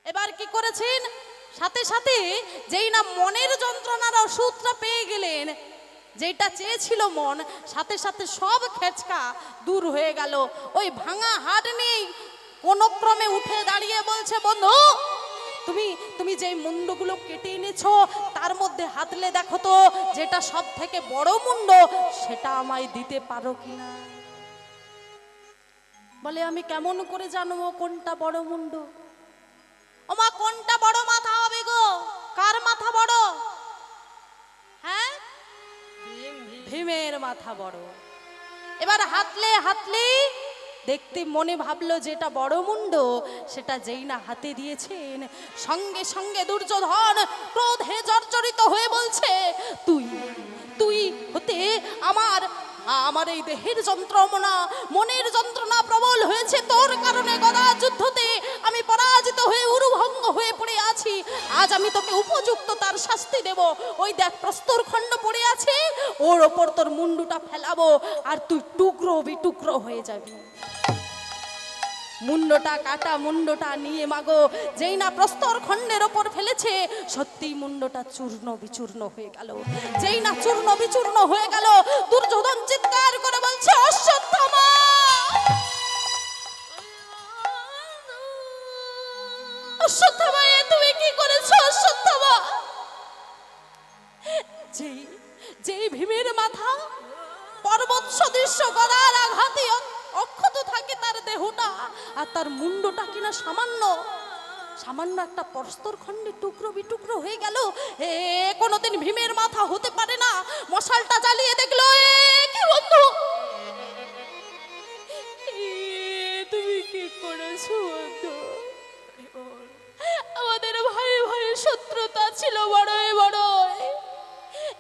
এবার কি করেছেন, সাথে সাথে যেই না মনের যন্ত্রণার ওষুধটা পেয়ে গেলেন, যেটা চেয়েছিল মন, সাথে সাথে সব খেচকা দূর হয়ে গেল। ওই ভাঙা হাট নেই, কোনো ক্রমে উঠে দাঁড়িয়ে বলছে, বন্ধু তুমি তুমি যেই মুন্ডগুলো কেটে এনেছো তার মধ্যে হাতলে দেখো তো, যেটা সব থেকে বড় মুন্ড সেটা আমায় দিতে পারো কিনা। বলে, আমি কেমন করে জানবো কোনটা বড় মুন্ড? ওমা, কোনটা বড় মাথা হবে গো? কার মাথা বড়? হ্যাঁ, ভীমের মাথা বড়। এবার হাতলে হাতলে দেখতে মনে ভাবলো যেটা বড় মুন্ড, সেটা যেই না হাতে দিয়েছেন, সঙ্গে সঙ্গে দুর্যোধন ক্রোধে জর্জরিত হয়ে বলছে, তুই তুই হতে আমার এই দেহের যন্ত্রণা, মনের যন্ত্রণা প্রবল হয়েছে তোর কারণে। গদা যুদ্ধতে আমি পরাজিত হয়ে উরুভঙ্গ হয়ে পড়ে আছি। আজ আমি তোকে উপযুক্ত তার শাস্তি দেব। ওই দেখ প্রস্তর খণ্ড পড়ে আছে, ওর ওপর তোর মুন্ডুটা ফেলাবো, আর তুই টুকরো বিটুকরো হয়ে যাবি। মুন্ডটা কাটা, মুন্ডটা নিয়ে মাগো যেই না প্রস্তর খণ্ডের ওপর ফেলেছে, সত্যি মুন্ডটা চূর্ণ বিচূর্ণ হয়ে গেল। যেই না চূর্ণ বিচূর্ণ হয়ে গেল, দুর্যোধন চিৎকার করে বলছে, অশ্বত্থামা, অশ্বত্থামা, তুমি কি করেছো? অশ্বত্থামা, যেই ভীমের মাথা পর্বত সদৃশ্য গদার আঘাতে অক্ষত থাকে তার দেহটা, আর তার মুন্ডটা কিনা সামান্য সামান্য একটা প্রস্তর খণ্ডে টুকরো বিটুকরো হয়ে গেল। কোনোদিন ভীমের মাথা হতে পারে না। মশালটা জ্বালিয়ে দেখলো, কি বন্ধু, তুমি কি করেছো বন্ধু? আমাদের ভাই ভাই শত্রুতা ছিল বড়ই বড়ই,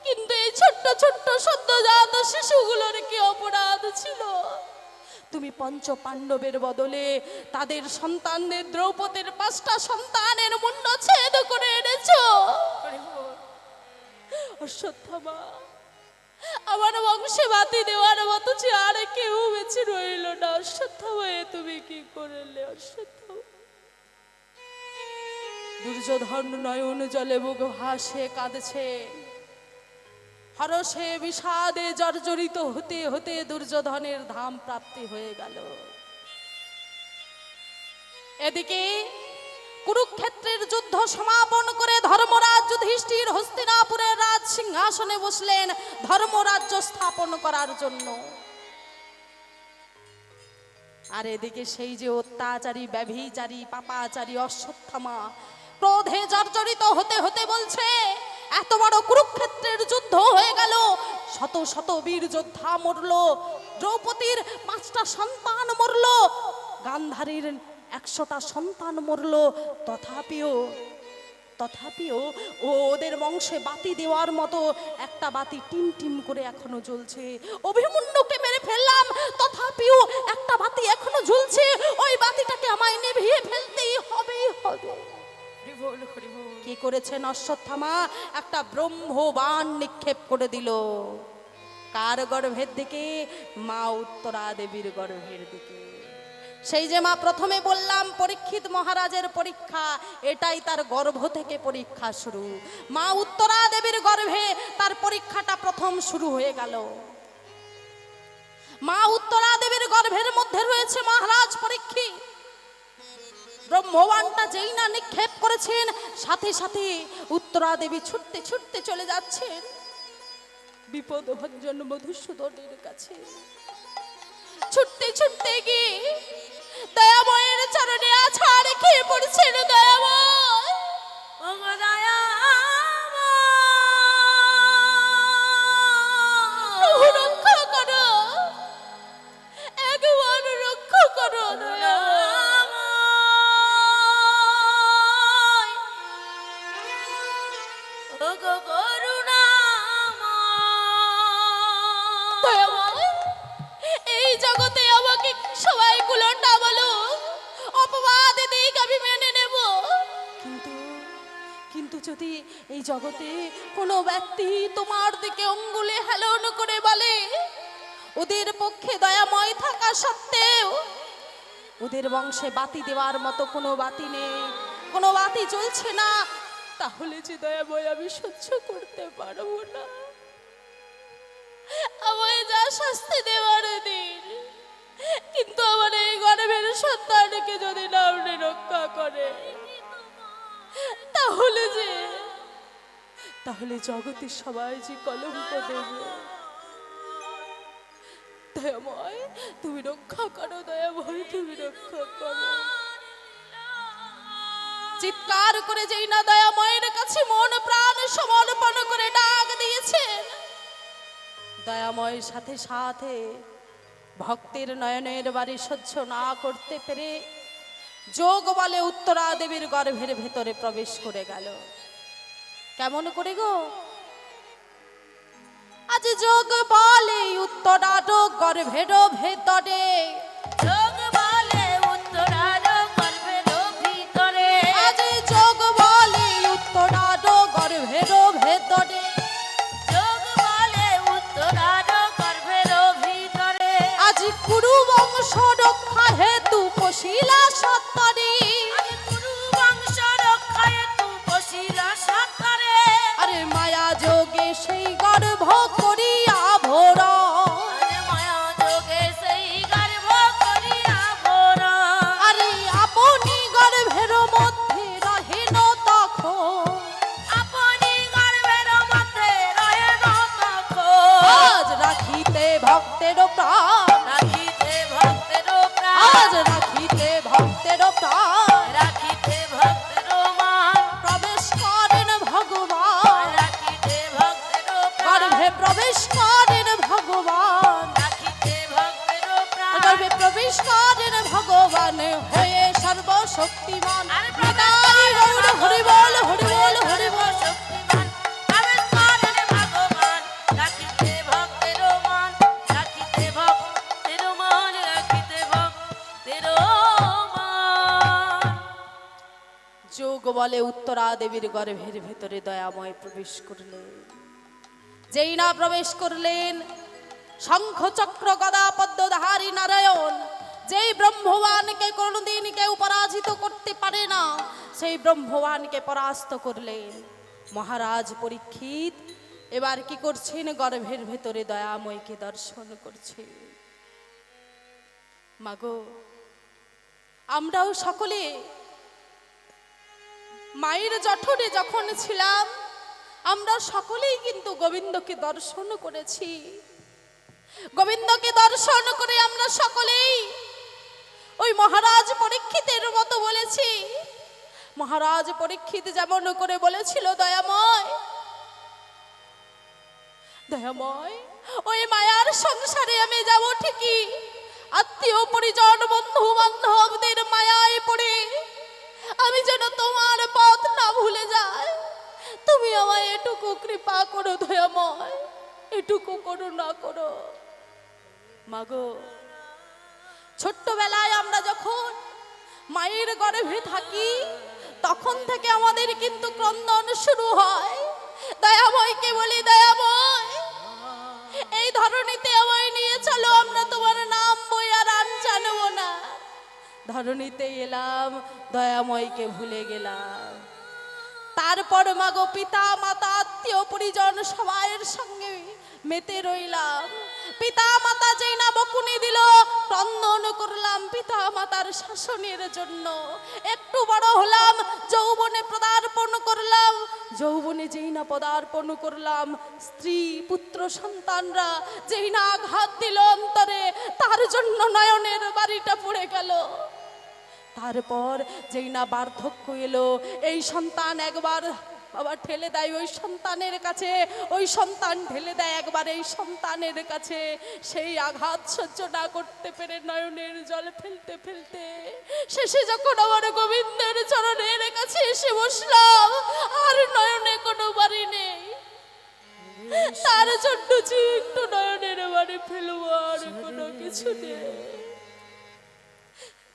কিন্তু এই ছোট্ট ছোট্ট সদ্যজাত শিশুগুলোর কি অপরাধ ছিল? তুমি পঞ্চ পাণ্ডবের বদলে তাদের সন্তানদের, দ্রৌপদীর 5টা সন্তানের মুন্ড ছেদ করে এনেছো। অশ্বত্থামা, আমার বংশে বাতি দেওয়ার মতো আর কেউ বেঁচে রইল না। অশ্বত্থামা, তুমি কি করলে? অশ্বত্থামা। দুর্যোধন নয়ন জলে মুখ ভাসে কাঁদছে, হরষে বিষাদে জর্জরিত হতে হতে দুর্যোধনের ধাম প্রাপ্তি হয়ে গেল। এদিকে কুরুক্ষেত্রের যুদ্ধ সমাপন করে ধর্মরাজ যুধিষ্ঠির হস্তিনাপুরের রাজ সিংহাসনে বসলেন ধর্মরাজ্য স্থাপন করার জন্য। আর এদিকে সেই যে অত্যাচারী, ব্যভিচারী, পাপাচারী অশ্বত্থামা ক্রোধে জর্জরিত হতে হতে বলছে, এত বড় কুরুক্ষেত্রের যুদ্ধ হয়ে গেল, শত শত বীর যোদ্ধা মরল, দ্রৌপদীর 5টা সন্তান মরল, গান্ধারীর 100টা সন্তান মরল, তথাপিও ওদের বংশে বাতি দেওয়ার মতো একটা বাতি টিম টিম করে এখনো জ্বলছে। অভিমন্যুকে মেরে ফেললাম, তথাপিও একটা বাতি এখনো জ্বলছে, ওই বাতিটাকে আমায় নিভিয়ে ফেলতেই হবে। কি করেছেন অশ্বত্থামা? একটা ব্রহ্মবাণ নিক্ষেপ করে দিল। কার গর্ভের দিকে? মা উত্তরা দেবীর গর্ভের দিকে। সেই যে মা প্রথমে বললাম পরীক্ষিত মহারাজের পরীক্ষা, এটাই তার গর্ভ থেকে পরীক্ষা শুরু। মা উত্তরা দেবীর গর্ভে তার পরীক্ষাটা প্রথম শুরু হয়ে গেল। মা উত্তরা দেবীর গর্ভের মধ্যে রয়েছে মহারাজ পরীক্ষিত। ব্রহ্মবাণটা যেই না নিক্ষেপ করেছেন, সাথে সাথে উত্তরা দেবী ছুটতে ছুটতে চলে যাচ্ছেন বিপদভঞ্জন মধুসূদনের কাছে। ছুটতে ছুটতে গিয়ে দয়াময়ের চরণে আছাড় খেয়ে পড়ছেন। দয়াময়, প্রভু রক্ষা করো, একবার রক্ষা করো। এই জগতে আমাকে সবাই কুলটা বলো, অপবাদ দিক আমি মেনে নেব, কিন্তু যদি এই জগতে কোনো ব্যক্তি তোমার দিকে অঙ্গুলে হেলন করে বলে, ওদের পক্ষে দয়াময় থাকা সত্ত্বেও ওদের বংশে বাতি দেওয়ার মতো কোনো বাতি নেই, কোনো বাতি জ্বলছে না, তাহলে যে দয়াময় আমি সহ্য করতে পারবো না। আমায় যা শাস্তি দেওয়ার দিন, কিন্তু আমার এই গর্ভের সন্তানকে যদি না আপনি রক্ষা করে, তাহলে জগতে সবাই যে কলঙ্ক দেবে। দয়াময় তুমি রক্ষা করো, দয়াময় তুমি রক্ষা করো। চিৎকার করে যেই না দয়াময়ের কাছে মন প্রাণ সমর্পণ করে ডাক দিয়েছেন, দয়াময়ের সাথে সাথে ভক্তের নয়নের বাড়ি সহ্য না করতে পেরে যোগ বলে উত্তরা দেবীর গর্ভের ভেতরে প্রবেশ করে গেল। কেমন করে গো? আজ যোগ বলে উত্তরা গর্ভের ভেতরে, যোগ বলে উত্তরার গর্ভের ভিতরে, আজ যোগ বলে উত্তরা গর্ভের ভেতরে, যোগ বলে উত্তরার গর্ভের ভিতরে, আজ কুরু বংশ রক্ষা হেতু পশিলা সত্তরে, গুরু বংশ রক্ষায় তু বসিলা সত্তরে, আরে মায়া যোগে সেই গর্ভ করিয়া ভোরা, আরে মায়া যোগে সেই গর্ভ করিয়া ভরা, আরে আপনি গর্ভের মধ্যে রহেন তখন, আপনি গর্ভের মধ্যে রহেন তখন, আজ রাখিতে ভক্তের প্রাণ, রাখিতে ভক্তের প্রাণ, আজ রাখিতে ভক্তের প্রাণ, রাখিতে ভক্তের মান, প্রবেশ করেন ভগবান, রাখিতে ভক্তের প্রাণ, গর্ভে প্রবেশ করেন ভগবান, রাখিতে ভক্তের প্রাণ, গর্ভে প্রবেশ করেন ভগবান হয়ে সর্বশক্তিমান। আর পিতারি গৌর হরি বল হরি বল হরি বল। শক্তিমান, প্রবেশ করেন ভগবান, রাখিতে ভক্তের মান, রাখিতে ভক্তের মান, রাখিতে ভক্তের মান। যোগ বলে উত্তরা দেবীর গর্ভের ভেতরে দয়াময় প্রবেশ করলেন। যেই না প্রবেশ করলেন, শঙ্খ চক্র গদা পদ্মধারী নারায়ণ, যেই ব্রহ্মবানকে কোনোদিন কেউ পরাজিত করতে পারে না, সেই ব্রহ্মবানকে পরাস্ত করলেন। মহারাজ পরীক্ষিত এবার কি করছেন? গর্ভের ভেতরে দয়াময়কে দর্শন করছে। মাগো, আমরাও সকলে মায়ের জঠরে যখন ছিলাম, আমরা সকলেই কিন্তু গোবিন্দকে দর্শন করেছি। গোবিন্দকে দর্শন করে আমরা সকলেই ওই মহারাজ পরীক্ষিতের মতো বলেছি। মহারাজ পরীক্ষিত যেমন করে বলেছিল, দয়াময় দয়াময় ওই মায়ার সংসারে আমি যাব ঠিকই, আত্মীয় পরিজন বন্ধু বান্ধবদের মায়ায় পড়ে আমি যেন তোমার পথ না ভুলে যাই। তুমি আমায় এটুকু কৃপা করো দয়াময়, এটুকু করো না করো। মাগো, ছোট্টবেলায় আমরা যখন মায়ের গর্ভে থাকি, তখন থেকে আমাদের কিন্তু ক্রন্দন শুরু হয়। দয়াময়কে বলি, দয়াময় এই ধরনীতে আমায় নিয়ে চলো, আমরা তোমার নাম বই আর আন জানবো না। ধরণীতে এলাম, দয়াময়কে ভুলে গেলাম। তারপর মাগো পিতা মাতা আত্মীয় পরিজন সবাইয়ের সঙ্গে মেতে রইলাম। পিতা মাতা যেই না বকুনি দিল, ক্রন্দন করলাম পিতা মাতার শাসনের জন্য। একটু বড় হলাম, যৌবনে পদার্পণ করলাম। যৌবনে যেই না পদার্পণ করলাম, স্ত্রী পুত্র সন্তানরা যেই না আঘাত দিল অন্তরে, তার জন্য নয়নের বাড়িটা পড়ে গেল। তারপর যেই না বার্ধক্য এলো, এই সন্তান একবার বাবা ঠেলে দেয় ওই সন্তানের কাছে, ওই সন্তান ঠেলে দেয় একবার এই সন্তানের কাছে। সেই আঘাত সহ্য না করতে পেরে নয়নের জল ফেলতে ফেলতে শেষে যখন আমার গোবিন্দের চরণের কাছে এসে বসলাম, আর নয়নে কোনো বাড়ি নেই। তার জন্য যে একটু নয়নের বাড়ি ফেলবো, আর কোনো কিছু নেই।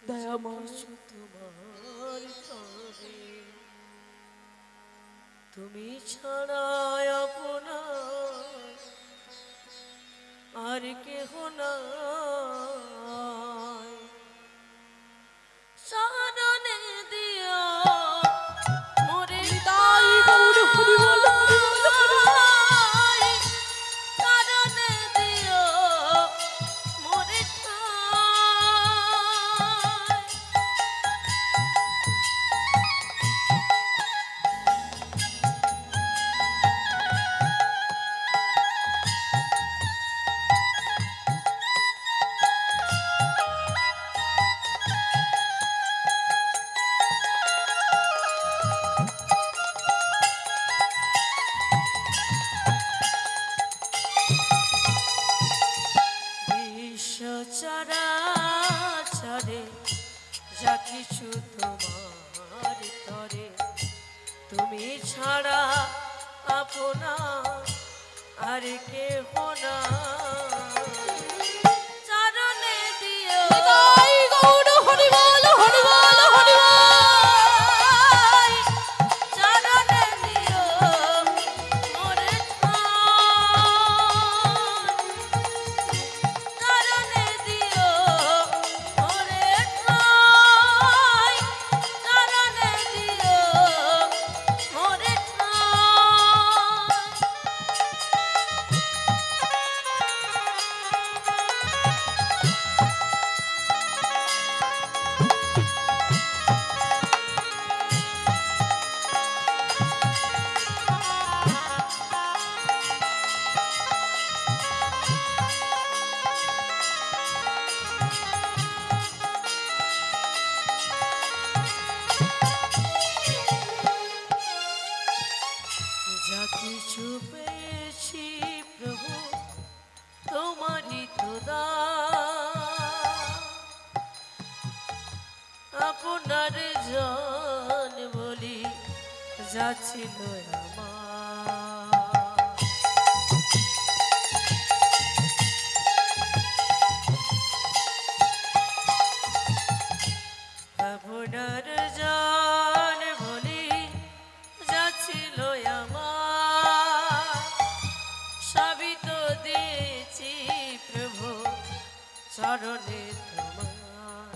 দয়াময় তোমার তবে তুমি ছাড়া আপনার আর কেহ নাই, শরণে দিও তুমি ছাড়া আপনা আর কেহ না চরণে দিও নিতাই গৌর হরি বল হরি বল হরি বল। চরণে দিও মোরে ঠাঁই চরণে দিও মোরে ঠাঁই চরণে দিও মোরে ঠাঁই যা কিছু পেয়েছি প্রভু তোমারই তো দান। আপনার জন বলি যা ছিল আমার আপনার জন বলি যা ছিল আমার সবই তো দিয়েছি প্রভু চরণে তোমার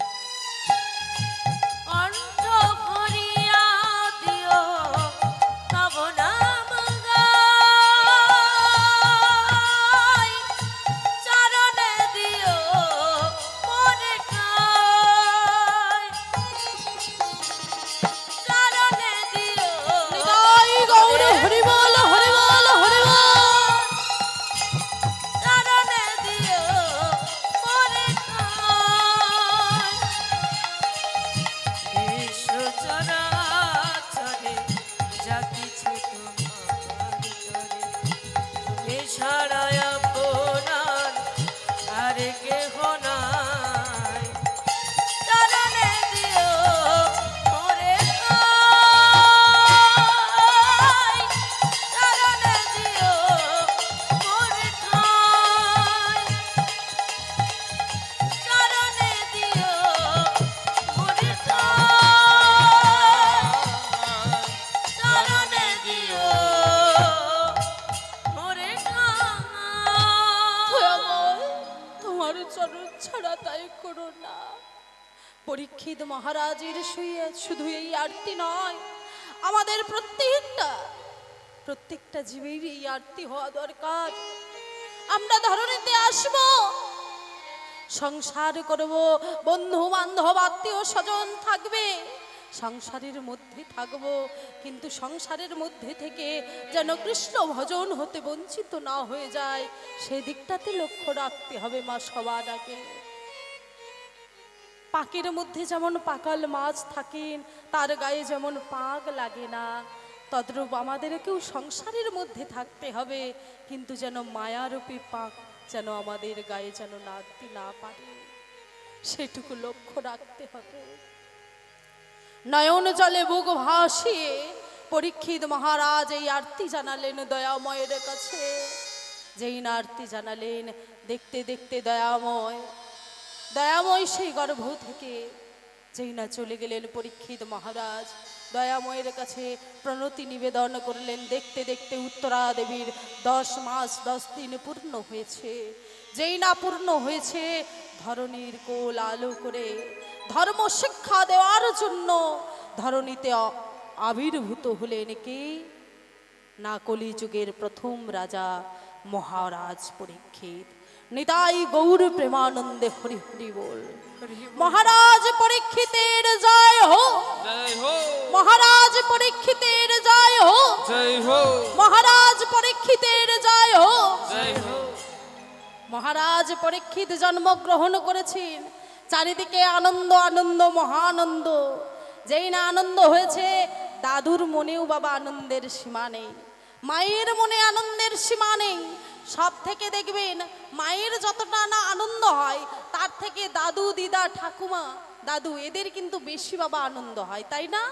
কণ্ঠ ভরিয়া দিও তব নাম গাই চরণে দিও মনে ঠাই চরণে দিও নিতাই গৌর হরি বল হরি বল হরি বল। চরণে দিও মনে ঠাই বিশ্ব চরাচরে যা কিছু তোমার তরে তুমি ছাড়া আপনার আর কেহ নাই চরণে দিও মোরে ঠাঁই চরণে দিও মোরে ঠাঁই চরণে দিও মোরে ঠাঁই চরণে দিও মোরে ঠাঁই দয়াময়, তোমার চরণ ছাড়া তাই করো না। পরীক্ষিত মহারাজের শুধু এই আরতি নয়, আমাদের প্রত্যেকটা জীবের এই আরতি হওয়া দরকার। আমরা ধরণীতে আসব, সংসার করব, বন্ধু বান্ধব আত্মীয় স্বজন থাকবে, সংসারের মধ্যে থাকব, কিন্তু সংসারের মধ্যে থেকে যেন কৃষ্ণ ভজন হতে বঞ্চিত না হয়ে যায়, সেই দিকটাতে লক্ষ্য রাখতে হবে মা সবার আগে। পাকের মধ্যে যেমন পাকাল মাছ থাকেন, তার গায়ে যেমন পাক লাগে না, তদ্রূপ আমাদেরকেও সংসারের মধ্যে থাকতে হবে, কিন্তু যেন মায়ারূপী পাক যেন আমাদের গায়ে যেন লাগতে না পারে, সেটুকু লক্ষ্য রাখতে হবে। নয়ন জলে বুক ভাসিয়ে পরীক্ষিত মহারাজ এই আরতি জানালেন দয়াময়ের কাছে। যেই না আরতি জানালেন, দেখতে দেখতে দয়াময় সেই গর্ভ থেকে যেই না চলে গেলেন পরীক্ষিত মহারাজ, দয়াময়ের কাছে প্রণতি নিবেদন করলেন। দেখতে দেখতে উত্তরা দেবীর 10 মাস 10 দিন পূর্ণ হয়েছে। যেই না পূর্ণ হয়েছে, ধরণীর কোল আলো করে ধর্ম শিক্ষা দেওয়ার জন্য ধরণীতে আবির্ভূত হলেন কে না, কলিযুগের প্রথম রাজা মহারাজ পরীক্ষিত। নিতাই গৌর প্রেমানন্দে হরি হরি বল। মহারাজ পরীক্ষিতের জয় হো, জয় হো, মহারাজ পরীক্ষিতের জয় হো, জয় হো, মহারাজ পরীক্ষিতের জয় হো। জয় হো। মহারাজ পরীক্ষিত জন্মগ্রহণ করেছেন, চারিদিকে আনন্দ আনন্দ মহানন্দ। যেই না আনন্দ হয়েছে, দাদুর মনেও বাবা আনন্দের সীমা নেই, মায়ের মনে আনন্দের সীমা নেই। সব থেকে দেখবেন মায়ের যতটা না আনন্দ হয়, তার থেকে দাদু দিদা ঠাকুমা দাদু এদের কিন্তু বেশি বাবা আনন্দ হয়, তাই না?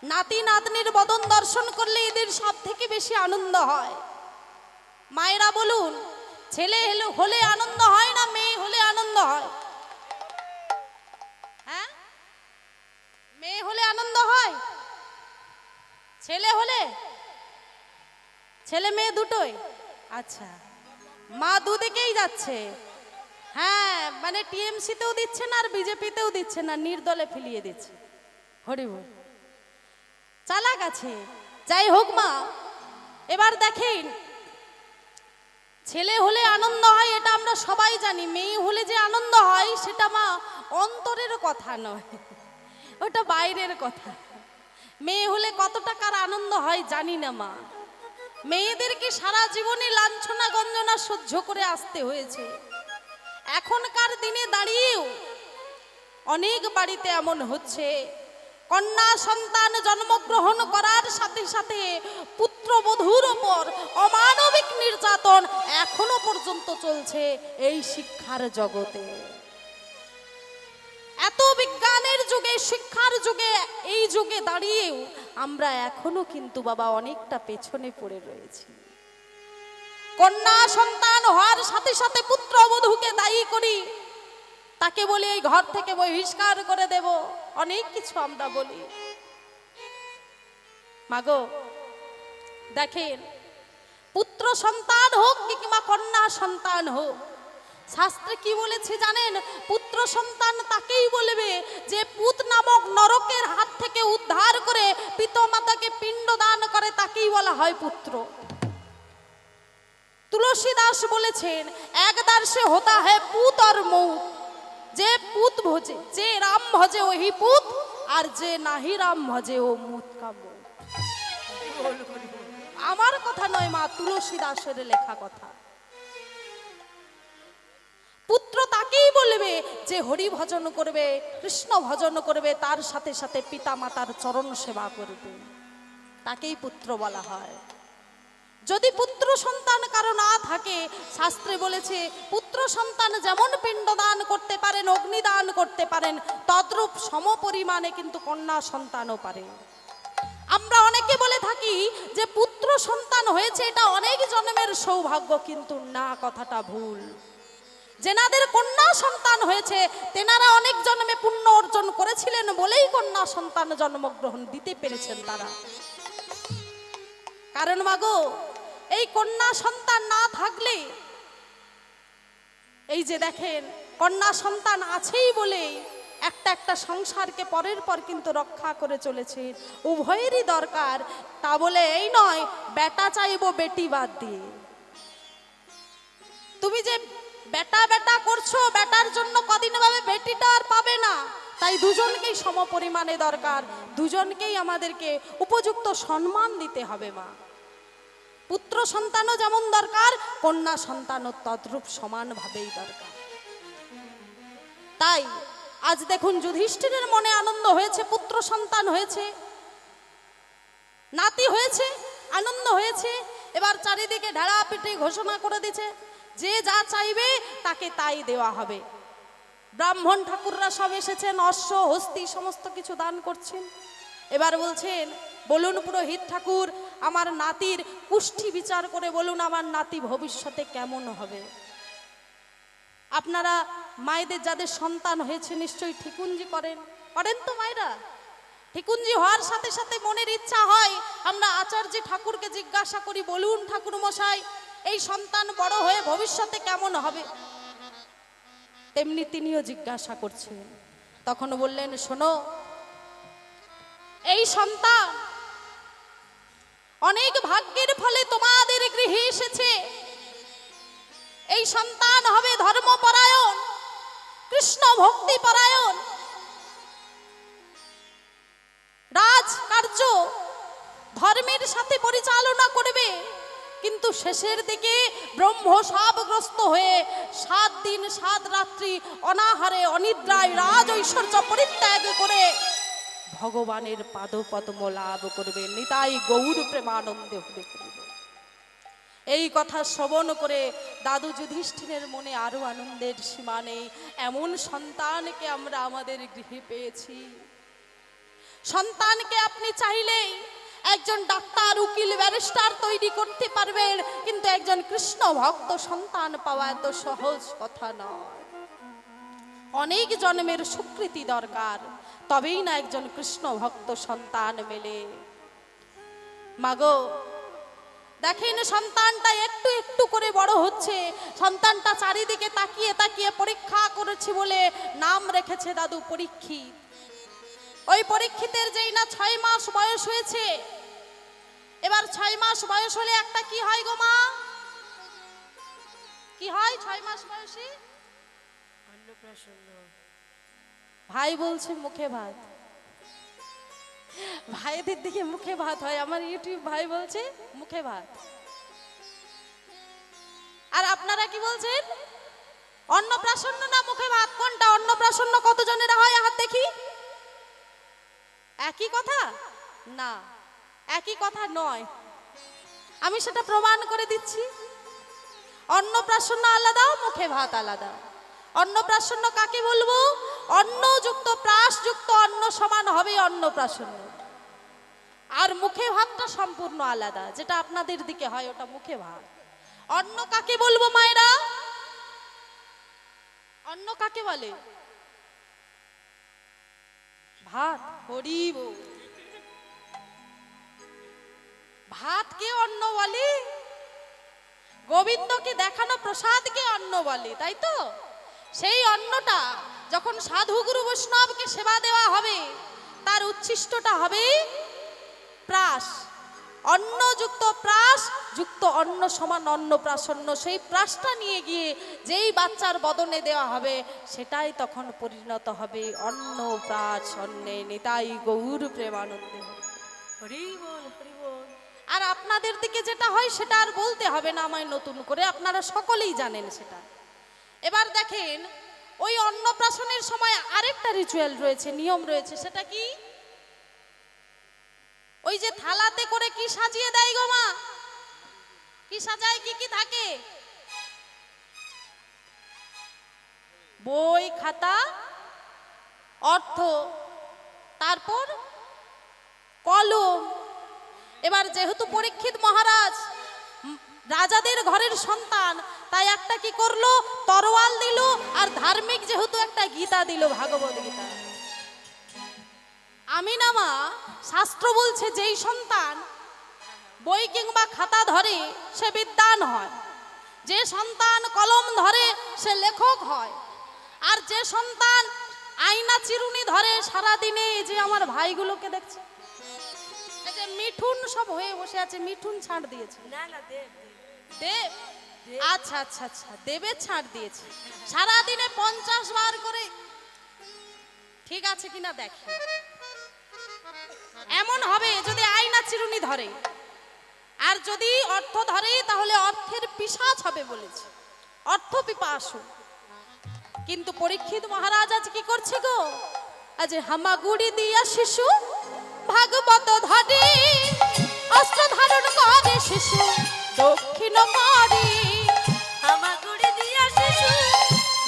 নাতি নাতনির বদন দর্শন করলে এদের সব থেকে বেশি আনন্দ হয়। মায়েরা বলুন, ছেলে হলে আনন্দ হয় না মেয়ে হলে আনন্দ হয়? হ্যাঁ, মেয়ে হলে আনন্দ হয়? ছেলে হলে? ছেলে মেয়ে দুটোই? আচ্ছা, মা দুদিকেই যাচ্ছে। হ্যাঁ, মানে টিএমসিতেও দিচ্ছে না আর বিজেপিতেও দিচ্ছে না, নির্দলে ফিলিয়ে দিচ্ছে। হরি বল, চালাক আছে। যাই হোক মা, এবার দেখেন, ছেলে হলে আনন্দ হয় এটা আমরা সবাই জানি, মেয়ে হলে যে আনন্দ হয় সেটা মা অন্তরের কথা নয়, ওটা বাইরের কথা। মেয়ে হলে কত টাকার আনন্দ হয় জানি না মা। মেয়েদেরকে সারা জীবনে লাঞ্ছনা গঞ্জনা সহ্য করে আসতে হয়েছে। এখনকার দিনে দাঁড়িয়েও অনেক বাড়িতে এমন হচ্ছে, কন্যা সন্তান জন্মগ্রহণ করার সাথে সাথে পুত্রবধূর ওপর অমানবিক নির্যাতন এখনো পর্যন্ত চলছে এই শিক্ষার জগতে। এত বিজ্ঞানের যুগে, শিক্ষার যুগে, এই যুগে দাঁড়িয়েও আমরা এখনো কিন্তু বাবা অনেকটা পেছনে পড়ে রয়েছি। কন্যা সন্তান হওয়ার সাথে সাথে পুত্রবধূকে দায়ী করি, তাকে বলি এই ঘর থেকে বহিষ্কার করে দেব, অনেক কিছু আমরা বলি। মাগো দেখেন, পুত্র সন্তান হোক কিংবা কন্যা সন্তান হোক, শাস্ত্রে কি বলেছে জানেন? পুত্র সন্তান তাকেই বলবে যে পুত নামক নরকের হাত থেকে উদ্ধার করে পিতামাতাকে পিণ্ড দান করে, তাকেই বলা হয় পুত্র। তুলসীদাস বলেছেন, এক দার্শে হোতা হ্যায় পুত আর মৌত। যে পুত ভজে, যে রাম ভজে ওহি পুত, আর যে নাহি রাম ভজে ও মুত কা মৌত। আমার কথা নয় মা, তুলসীদাসের লেখা কথা। পুত্র তাকেই বলবে যে হরি ভজন করবে, কৃষ্ণ ভজন করবে, তার সাথে সাথে পিতা মাতার চরণ সেবা করবে, তাকেই পুত্র বলা হয়। যদি পুত্র সন্তান কারো না থাকে, শাস্ত্রে বলেছে পুত্র সন্তান যেমন পিণ্ডদান করতে পারেন, অগ্নিদান করতে পারেন, তদ্রূপ সমপরিমাণে কিন্তু কন্যা সন্তানও পারে। আমরা অনেকে বলে থাকি যে পুত্র সন্তান হয়েছে এটা অনেক জন্মের সৌভাগ্য, কিন্তু না, কথাটা ভুল। যেনাদের কন্যা সন্তান হয়েছে তেনারা অনেক জন্মে পুণ্য অর্জন করেছিলেন বলেই কন্যা সন্তান জন্মগ্রহণ দিতে পেরেছেন তারা। কারণ মাগো, এই কন্যা সন্তান না থাকলে, এই যে দেখেন কন্যা সন্তান আছেই বলে একটা একটা সংসারকে পরের পর কিন্তু রক্ষা করে চলেছে। উভয়েরই দরকার, তা বলে এই নয় বেটা চাইবো বেটি বাদ দিয়ে। তুমি যে বেটা বেটা করছো, বেটার জন্য কদিন ভাবে বেটিটা আর পাবে না, তাই দুজনকেই সমপরিমাণে দরকার, দুজনকেই আমাদেরকে উপযুক্ত সম্মান দিতে হবে মা। পুত্র সন্তানও যেমন দরকার, কন্যা সন্তানও তদ্রূপ সমানভাবেই দরকার। তাই আজ দেখুন, যুধিষ্ঠিরের মনে আনন্দ হয়েছে, পুত্র সন্তান হয়েছে, নাতি হয়েছে, আনন্দ হয়েছে। এবার চারিদিকে ঢেড়া পিটে ঘোষণা করে দিচ্ছে, যে যা চাইবে তাকে তাই দেওয়া হবে। ব্রাহ্মণ ঠাকুররা সব এসেছেন, অশ্ব হস্তি সমস্ত কিছু দান করছেন। এবার বলছেন, বলুন পুরোহিত ঠাকুর, আমার নাতির কুষ্ঠি বিচার করে বলুন আমার নাতি ভবিষ্যতে কেমন হবে। আপনারা মায়েদের যাদের সন্তান হয়েছে নিশ্চয়ই ঠিকুঞ্জি করেন, করেন তো মায়েরা? ঠিকুঞ্জি হওয়ার সাথে সাথে মনের ইচ্ছা হয় আমরা আচার্য ঠাকুরকে জিজ্ঞাসা করি, বলুন ঠাকুর মশাই এই সন্তান বড় হয়ে ভবিষ্যতে কেমন হবে। তেমনি তিনিও জিজ্ঞাসা করছেন। তখন বললেন, শোনো, এই সন্তান অনেক ভাগ্যের ফলে তোমাদের গৃহে এসেছে। এই সন্তান হবে ধর্মপরায়ণ, কৃষ্ণ ভক্তি পরায়ণ, রাজকার্য ধর্মের সাথে পরিচালনা করবে। কিন্তু শেষের দিকে ব্রহ্মশাপগ্রস্ত হয়ে 7 দিন 7 রাত্রি অনাহারে অনিদ্রায় রাজ ঐশ্বর্য পরিত্যাগ করে ভগবানের পাদপদ্ম লাভ করবে। নিতাই গৌর প্রেমানন্দে হরে করিব। এই কথা শ্রবণ করে দাদু যুধিষ্ঠিরের মনে আরো আনন্দের সীমা নেই। এমন সন্তানকে আমরা আমাদের গৃহে পেয়েছি। সন্তানকে আপনি চাইলেই একজন ডাক্তার, উকিল, ব্যারিস্টার তৈরি করতে পারবেন, কিন্তু একজন কৃষ্ণ ভক্ত সন্তান পাওয়া এত সহজ কথা নয়। অনেক জন্মের স্বীকৃতি দরকার, তবেই না একজন কৃষ্ণ ভক্ত সন্তান মেলে। মাগো, দেখেন সন্তানটা একটু একটু করে বড় হচ্ছে। সন্তানটা চারিদিকে তাকিয়ে তাকিয়ে পরীক্ষা করেছি বলে নাম রেখেছে দাদু পরীক্ষিত। ওই পরীক্ষিতের যেই না 6 মাস বয়স হয়েছে, এবার 6 মাস বয়স হলে একটা কি হয় গো মা? কি হয় 6 মাস বয়সে? ভাই বলছে মুখে ভাত। ভাইদের দিকে মুখে ভাত হয়, আমার ইউটিউব ভাই বলছে মুখে ভাত। আর আপনারা কি বলছেন? অন্নপ্রাশন না মুখে ভাত? কোনটা অন্নপ্রাশন? কতজনের হয় হাত দেখি? একই কথা না, একই কথা নয়। আমি সেটা প্রমাণ করে দিচ্ছি। অন্নপ্রাশন আলাদা, মুখে ভাত আলাদা। অন্নপ্রাশন কাকে বলবো? অন্নযুক্ত প্রাশযুক্ত অন্ন সমান হবে অন্নপ্রাশন। আর মুখে ভাতটা সম্পূর্ণ আলাদা, যেটা আপনাদের দিকে হয় ওটা মুখে ভাত। অন্ন কাকে বলবো মায়েরা? অন্ন কাকে বলে? ভাত। হরি বল। ভাতকে অন্ন বলে, গোবিন্দকে দেখানো প্রসাদকে অন্ন বলে, তাই তো? সেই অন্নটা যখন সাধু গুরু বৈষ্ণবকে সেবা দেওয়া হবে, তার উচ্ছিষ্টটা হবে প্রাশ। অন্নযুক্ত প্রাশ যুক্ত অন্ন সমান অন্নপ্রাশন। সেই প্রাশটা নিয়ে গিয়ে যেই বাচ্চার বদনে দেওয়া হবে, সেটাই তখন পরিণত হবে অন্ন প্রাশ অন্নে। নিতাই গৌর প্রেমানন্দে। হরি বল, হরি বল। আর আপনাদের দিকে যেটা হয় সেটা আর বলতে হবে না আমায় নতুন করে, আপনারা সকলেই জানেন সেটা। এবার দেখেন, ওই অন্নপ্রাশনের সময় আরেকটা রিচুয়াল রয়েছে, নিয়ম রয়েছে। সেটা কি? ওই যে থালাতে করে কি সাজিয়ে দেয় গো মা? কি সাজায়? কি কি থাকে? বই, খাতা, অর্থ, তারপর কলম। এবার যেহেতু পরীক্ষিত মহারাজ রাজাদের ঘরের সন্তান, তাই একটা কি করলো? তরোয়াল দিল, আর ধার্মিক যেহেতু একটা গীতা দিল, ভাগবত গীতা। আমি না মা, শাস্ত্র বলছে যেই সন্তান বই কিংবা খাতা ধরে সে বিদ্বান হয়, যে সন্তান কলম ধরে সে লেখক হয়, আর যে সন্তান আয়না চিরুনি ধরে সারাদিনে, যে আমার ভাইগুলোকে দেখছে, এই যে মিঠুন সব হয়ে বসে আছে, মিঠুন ছাড় দিয়েছে। না না, দেব দেব, আচ্ছা আচ্ছা আচ্ছা, দেবে ছাড় দিয়েছে। সারাদিনে 50 বার করে, ঠিক আছে কিনা দেখে। এমন হবে যদি আয়না চিরুনি ধরে, আর যদি অর্থ ধরে তাহলে অর্থের পিশাচ হবে বলেছে, অর্থ পিপাসু। কিন্তু পরীক্ষিত মহারাজ আজ কি করছে গো? আজ হামাগুড়ি দিয়া শিশু ভাগবত ধরে, অস্ত্র ধারণ করে শিশু দক্ষিণ করে। হামাগুড়ি দিয়া শিশু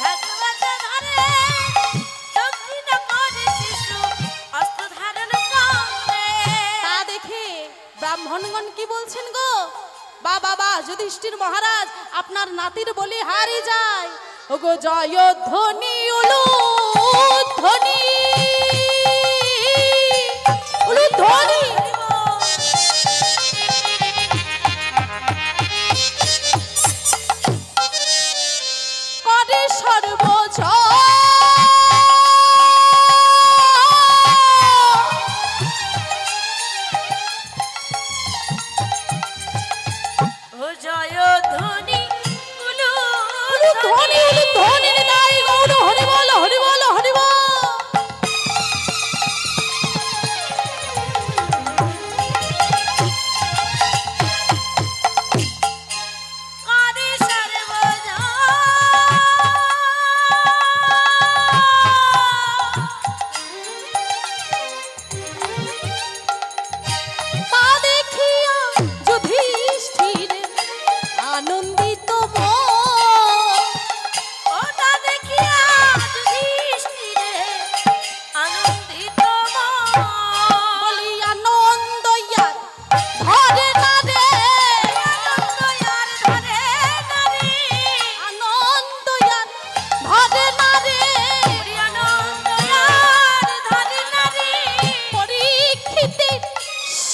ভাগবত ধরে, দক্ষিণ করে শিশু অস্ত্র ধারণ করে। তা দেখে ব্রাহ্মণগণ কি বলছেন গো? বা বাবা যুধিষ্ঠির মহারাজ, আপনার নাতির বলি হারি যায়। ওগো জয় ধ্বনি উলুধ্বনি, উলুধ্বনি। করে সর্বজয় ও জয় ধ্বনি ধ্বনি ধ্বনি নিতাই গৌর হরি বল, হরি বল, হরি বল।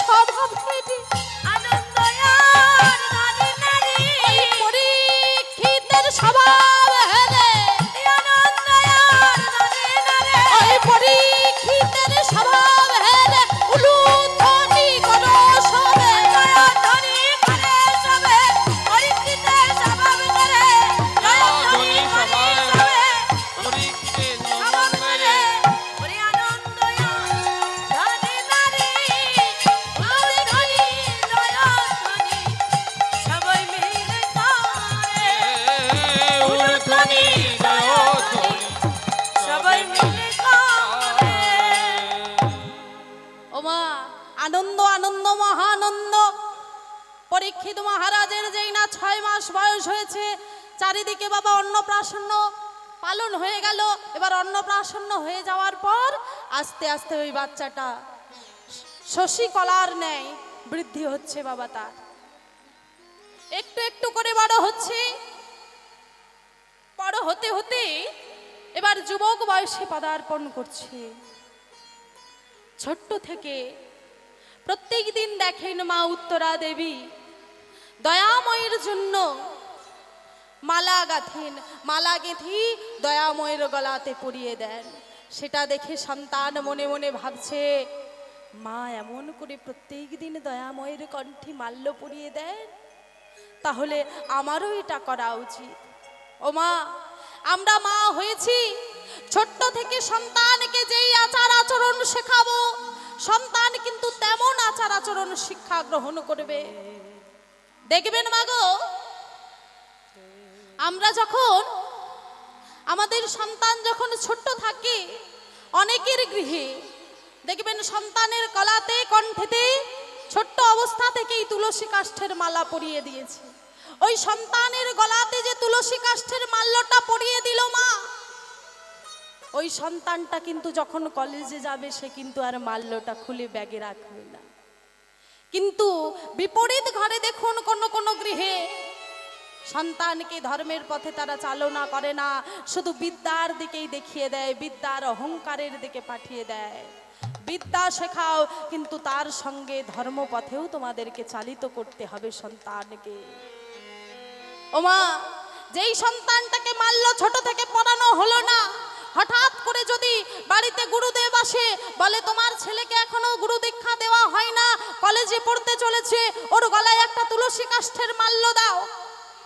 স্বভাবের আনন্দ আর ধনী নারী ওই পরীক্ষিতের স্বভাব হেরে আনন্দ আর ধনী নারী ওই পরীক্ষিতের স্বভাব হেরে উলুধ্বনি করো সবে ধনী করে সবে পরীক্ষিতের স্বভাব করে ধনী সবাই পরীক্ষিতের স্বভাব স্বভাব করে মেরে ওরে আনন্দ ধনী নারী ধনী জয় ধনী সবাই মিলে করে উলুধ্বনি জয়ধ্বনি সবাই মিলে করে ওমা আনন্দ আনন্দ মহানন্দ পরীক্ষিত মহারাজের যেই না 6 মাস বয়স হয়েছে চারিদিকে বাবা অন্নপ্রাশন পালন হয়ে গেল। এবার অন্নপ্রাশন হয়ে যাওয়ার পর আস্তে আস্তে ওই বাচ্চাটা শশী কলার ন্যায় বৃদ্ধি হচ্ছে বাবা, তার একটু একটু করে বড় হচ্ছে। বড় হতে হতে এবার যুবক বয়সে পদার্পণ করছে। ছোট্ট থেকে প্রত্যেক দিন দেখেন মা উত্তরা দেবী দয়াময়ের জন্য মালা গাঁথেন, মালা গেঁথি দয়াময়ের গলাতে পরিয়ে দেন। সেটা দেখে সন্তান মনে মনে ভাবছে, মা এমন করে প্রত্যেক দিন দয়াময়ের কণ্ঠে মাল্য পরিয়ে দেন, তাহলে আমারও এটা করা উচিত। ও মা, আমরা মা হয়েছি, ছোট্ট থেকে সন্তানকে যেই আচার আচরণ শেখাবো সন্তান কিন্তু তেমন আচার আচরণ শিক্ষা গ্রহণ করবে। দেখবেন মাগো, আমরা যখন আমাদের সন্তান যখন ছোট্ট থাকে অনেকের গৃহে দেখবেন সন্তানের গলাতে কণ্ঠেতে ছোট্ট অবস্থা থেকেই তুলসী কাষ্ঠের মালা পরিয়ে দিয়েছে। ওই সন্তানের গলাতে যে তুলসী কাষ্ঠের মাল্যটা পরিয়ে দিল মা, ওই সন্তানটা কিন্তু যখন কলেজে যাবে সে কিন্তু আর মাল্যটা খুলে ব্যাগে রাখবে না। কিন্তু বিপরীত ঘরে দেখুন কোন গৃহে সন্তানকে ধর্মের পথে তারা চালনা করে না, শুধু বিদ্যার দিকেই দেখিয়ে দেয়, বিদ্যার অহংকারের দিকে পাঠিয়ে দেয়। বিদ্যা শেখাও, কিন্তু তার সঙ্গে ধর্মপথেও তোমাদেরকে চালিত করতে হবে সন্তানকে। ওমা, যেই সন্তানটাকে মাল্য ছোট থেকে পড়ানো হলো না, হঠাৎ করে যদি বাড়িতে গুরুদেব আসে বলে তোমার ছেলেকে এখনো গুরু দীক্ষা দেওয়া হয় না, কলেজে পড়তে চলেছে, ওর গলায় একটা তুলসী কাষ্ঠের মাল্য দাও,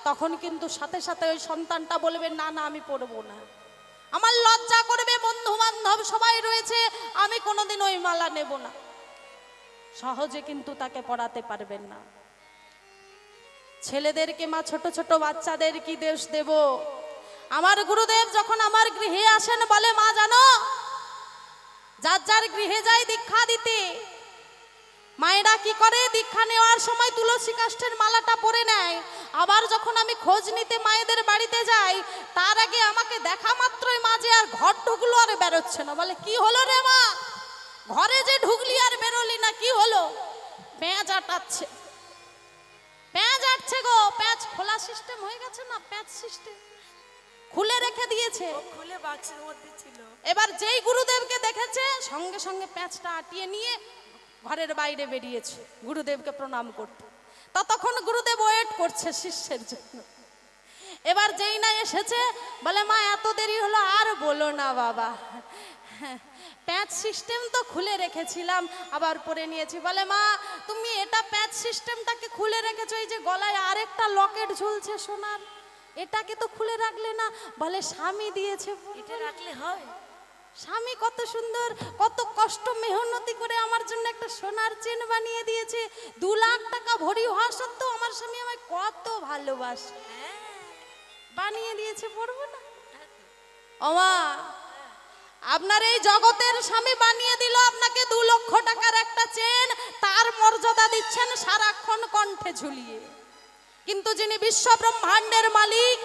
তখন কিন্তু সাথে সাথে ওই সন্তানটা বলবে না না আমি পড়বো না, আমার লজ্জা করবে, বন্ধু বান্ধব সবাই রয়েছে, আমি কোনোদিন ওই মালা নেব না। সহজে কিন্তু তাকে পড়াতে পারবেন না। ছেলেদেরকে মা ছোট ছোট বাচ্চাদের কি দেশ দেব? আমার গুরুদেব যখন আমার গৃহে আসেন বলে, মা জানো, যার যার গৃহে যাই দীক্ষা দিতে, মায়েরা কি করে দীক্ষা নেওয়ার সময় তুলসী কাষ্ঠের মালাটা পরে নেয়। আবার যখন আমি খোঁজ নিতে মায়েদের বাড়িতে যাই, তার আগে আমাকে দেখা মাত্রই মা যে আর ঘর ঢুকলো আর বেরোচ্ছে না। বলে কি হলো রে মা, ঘরে যে ঢুকলি আর বেরোলি না, কি হলো? পেঁয়াজ আটাচ্ছে, পেঁয়াজ আটছে গো, পেঁয়াজ খোলা সিস্টেম হয়ে গেছে না, পেঁয়াজ সিস্টেম খুলে রেখে দিয়েছে, খুলে বাক্সের মধ্যে ছিল। এবার যেই গুরুদেবকে দেখেছে সঙ্গে সঙ্গে পেঁয়াজটা আটিয়ে নিয়ে ঘরের বাইরে বেরিয়েছে গুরুদেবকে প্রণাম করতে। ততক্ষণ গুরুদেব ওয়েট করছে শিষ্যের জন্য। এবার যেই না এসেছে বলে, মা এত দেরি হলো, আর বলো না বাবা, প্যাচ সিস্টেম তো খুলে রেখেছিলাম, আবার পরে নিয়েছি। বলে, মা তুমি এটা প্যাচ সিস্টেমটাকে খুলে রেখেছো, এই যে গলায় আরেকটা লকেট ঝুলছে সোনার, এটাকে তো খুলে রাখলে না। বলে, স্বামী দিয়েছে। এটা রাখলে হয়? স্বামী কত সুন্দর, কত কষ্ট মেহনতি করে আমার জন্য একটা সোনার চেন বানিয়ে দিয়েছে, 2 লাখ টাকা ভরি হওয়া সত্ত্বেও আমার স্বামী আমায় কত ভালোবাসে, বানিয়ে দিয়েছে, পড়বো না? ওমা, আপনার এই জগতের স্বামী বানিয়ে দিল আপনাকে 2 লক্ষ টাকার একটা চেন, তার মর্যাদা দিচ্ছেন সারাক্ষণ কণ্ঠে ঝুলিয়ে। কিন্তু যিনি বিশ্ব ব্রহ্মাণ্ডের মালিক,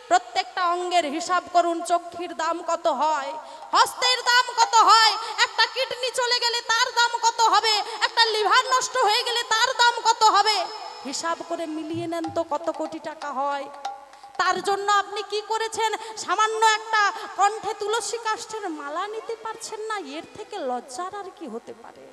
প্রত্যেকটা অঙ্গের হিসাব করুন, চক্ষির দাম কত হয়, হস্তের দাম কত হয়, একটা কিডনি চলে গেলে তার দাম কত হবে, একটা লিভার নষ্ট হয়ে গেলে তার দাম কত হবে, হিসাব করে মিলিয়ে নেন তো কত কোটি টাকা হয়। তার জন্য আপনি কি করেছেন? সামান্য একটা কণ্ঠে তুলসী কাষ্ঠের মালা নিতে পারছেন না, এর থেকে লজ্জার আর কি হতে পারে?